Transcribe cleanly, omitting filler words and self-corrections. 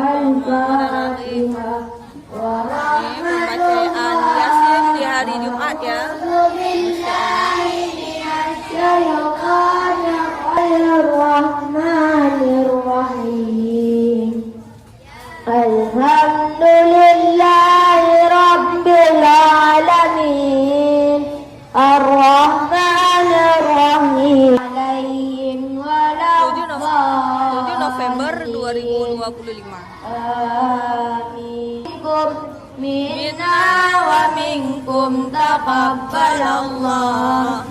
Al-Fatihah. Pembacaan Yasin di hari Jumat ya. Bismillahirrahmanirrahim. Alhamdulillahi Rabbil Alamin. Ar-Rahmanir-Rahim. 7 November 2025. Minna wa minkum taqabbalallah.